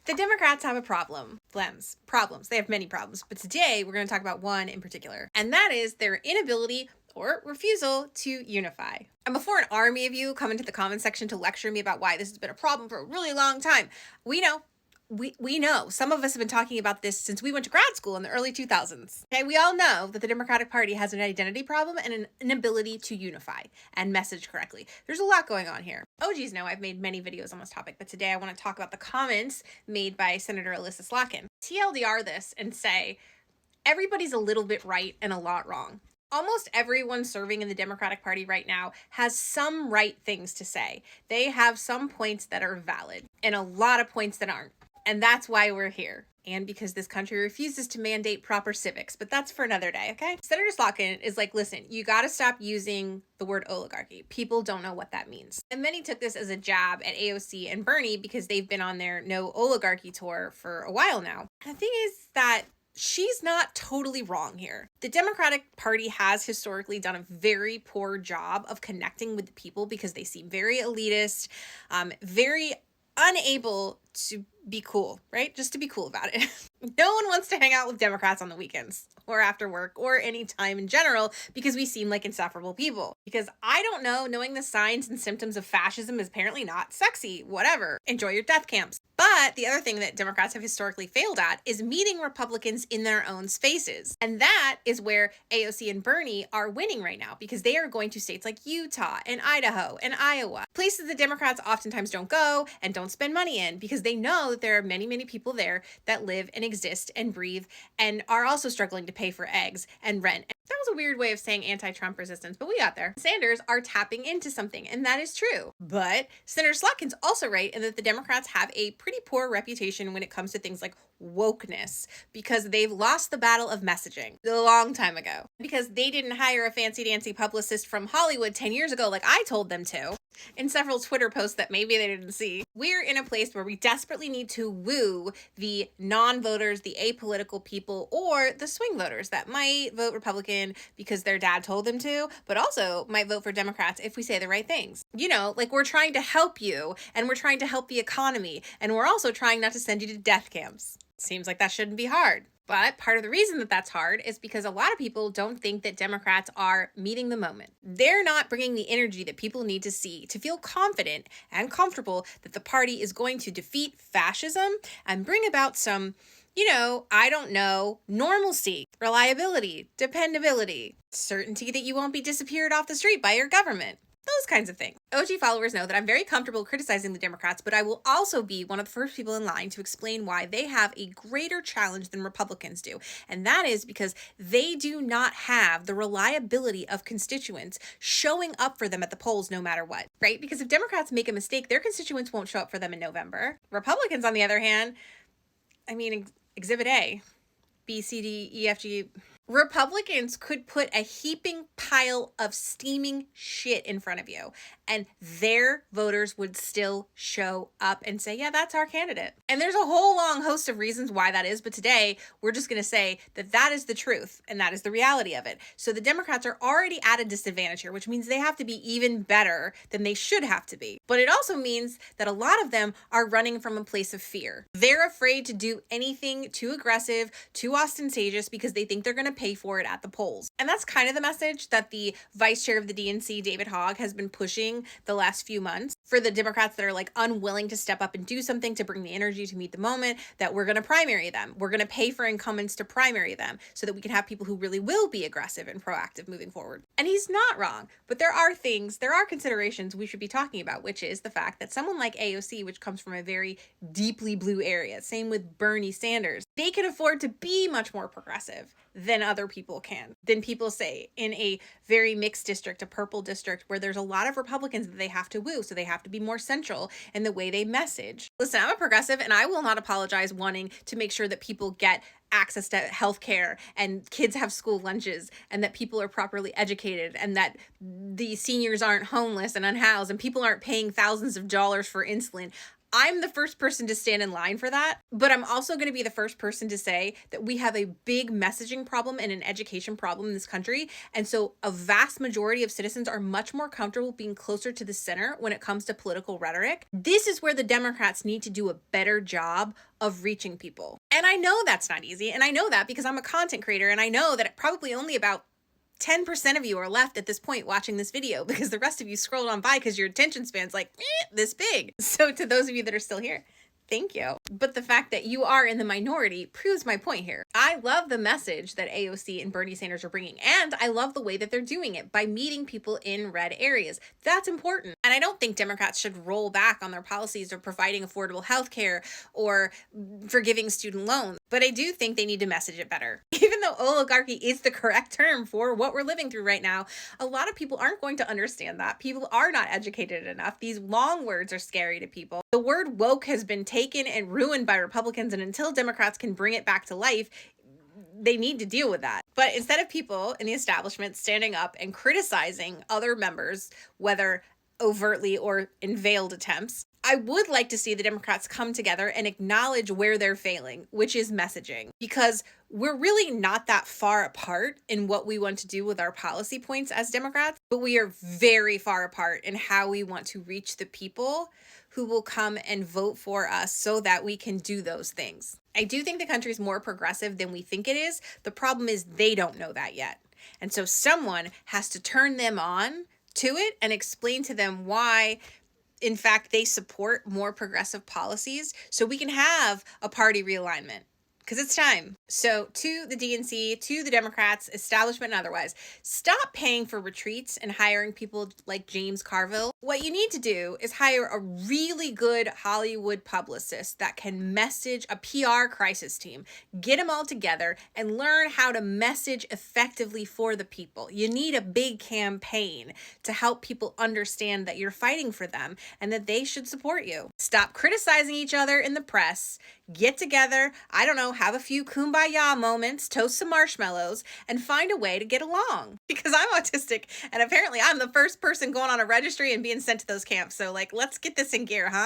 The Democrats have a problem. Problems. They have many problems. But today we're going to talk about one in particular. And that is their inability or refusal to unify. And before an army of you come into the comment section to lecture me about why this has been a problem for a really long time, we know. We know. Some of us have been talking about this since we went to grad school in the early 2000s. Okay, we all know that the Democratic Party has an identity problem and an inability to unify and message correctly. There's a lot going on here. OGs know I've made many videos on this topic, but today I want to talk about the comments made by Senator Alyssa Slotkin. TLDR this and say, everybody's a little bit right and a lot wrong. Almost everyone serving in the Democratic Party right now has some right things to say. They have some points that are valid and a lot of points that aren't. And that's why we're here. And because this country refuses to mandate proper civics. But that's for another day, okay? Senator Slotkin is like, listen, you got to stop using the word oligarchy. People don't know what that means. And many took this as a jab at AOC and Bernie because they've been on their no oligarchy tour for a while now. And the thing is that she's not totally wrong here. The Democratic Party has historically done a very poor job of connecting with the people because they seem very elitist, very unable to be cool, right? Just to be cool about it. No one wants to hang out with Democrats on the weekends or after work or any time in general because we seem like insufferable people. Because I don't know, knowing the signs and symptoms of fascism is apparently not sexy, whatever. Enjoy your death camps. But the other thing that Democrats have historically failed at is meeting Republicans in their own spaces. And that is where AOC and Bernie are winning right now because they are going to states like Utah and Idaho and Iowa, places that Democrats oftentimes don't go and don't spend money in because they know that there are many, many people there that live and exist and breathe and are also struggling to pay for eggs and rent. That was a weird way of saying anti-Trump resistance, but we got there. Sanders are tapping into something, and that is true. But Senator Slotkin's also right in that the Democrats have a pretty poor reputation when it comes to things like wokeness because they've lost the battle of messaging a long time ago because they didn't hire a fancy-dancy publicist from Hollywood 10 years ago like I told them to. In several Twitter posts that maybe they didn't see. We're in a place where we desperately need to woo the non-voters, the apolitical people, or the swing voters that might vote Republican because their dad told them to, but also might vote for Democrats if we say the right things. You know, like we're trying to help you, and we're trying to help the economy, and we're also trying not to send you to death camps. Seems like that shouldn't be hard. But part of the reason that that's hard is because a lot of people don't think that Democrats are meeting the moment. They're not bringing the energy that people need to see to feel confident and comfortable that the party is going to defeat fascism and bring about some, normalcy, reliability, dependability, certainty that you won't be disappeared off the street by your government. Those kinds of things. OG followers know that I'm very comfortable criticizing the Democrats, but I will also be one of the first people in line to explain why they have a greater challenge than Republicans do. And that is because they do not have the reliability of constituents showing up for them at the polls no matter what, right? Because if Democrats make a mistake, their constituents won't show up for them in November. Republicans, on the other hand, Exhibit A, B, C, D, E, F, G... Republicans could put a heaping pile of steaming shit in front of you, and their voters would still show up and say, yeah, that's our candidate. And there's a whole long host of reasons why that is, but today we're just going to say that that is the truth, and that is the reality of it. So the Democrats are already at a disadvantage here, which means they have to be even better than they should have to be. But it also means that a lot of them are running from a place of fear. They're afraid to do anything too aggressive, too ostentatious, because they think they're going to pay for it at the polls. And that's kind of the message that the vice chair of the DNC, David Hogg, has been pushing the last few months for the Democrats that are like unwilling to step up and do something to bring the energy to meet the moment, that we're going to primary them. We're going to pay for incumbents to primary them so that we can have people who really will be aggressive and proactive moving forward. And he's not wrong, but there are considerations we should be talking about, which is the fact that someone like AOC, which comes from a very deeply blue area, same with Bernie Sanders, they can afford to be much more progressive than other people can, than people say in a very mixed district, a purple district where there's a lot of Republicans that they have to woo, so they have to be more central in the way they message. Listen, I'm a progressive and I will not apologize wanting to make sure that people get access to healthcare and kids have school lunches and that people are properly educated and that the seniors aren't homeless and unhoused and people aren't paying thousands of dollars for insulin. I'm the first person to stand in line for that, but I'm also going to be the first person to say that we have a big messaging problem and an education problem in this country. And so a vast majority of citizens are much more comfortable being closer to the center when it comes to political rhetoric. This is where the Democrats need to do a better job of reaching people. And I know that's not easy. And I know that because I'm a content creator, and I know that probably only about 10% of you are left at this point watching this video, because the rest of you scrolled on by because your attention span's like this big. So to those of you that are still here, thank you. But the fact that you are in the minority proves my point here. I love the message that AOC and Bernie Sanders are bringing, and I love the way that they're doing it by meeting people in red areas. That's important. And I don't think Democrats should roll back on their policies of providing affordable health care or forgiving student loans. But I do think they need to message it better. Even though oligarchy is the correct term for what we're living through right now, a lot of people aren't going to understand that. People are not educated enough. These long words are scary to people. The word woke has been taken and ruined by Republicans, and until Democrats can bring it back to life, they need to deal with that. But instead of people in the establishment standing up and criticizing other members, whether overtly or in veiled attempts, I would like to see the Democrats come together and acknowledge where they're failing, which is messaging, because we're really not that far apart in what we want to do with our policy points as Democrats, but we are very far apart in how we want to reach the people who will come and vote for us so that we can do those things. I do think the country is more progressive than we think it is. The problem is they don't know that yet. And so someone has to turn them on to it and explain to them why, in fact, they support more progressive policies so we can have a party realignment. Because it's time. So to the DNC, to the Democrats, establishment and otherwise, stop paying for retreats and hiring people like James Carville. What you need to do is hire a really good Hollywood publicist that can message a PR crisis team. Get them all together and learn how to message effectively for the people. You need a big campaign to help people understand that you're fighting for them and that they should support you. Stop criticizing each other in the press. Get together, I don't know, have a few kumbaya moments, toast some marshmallows, and find a way to get along. Because I'm autistic, and apparently I'm the first person going on a registry and being sent to those camps. So, let's get this in gear, huh?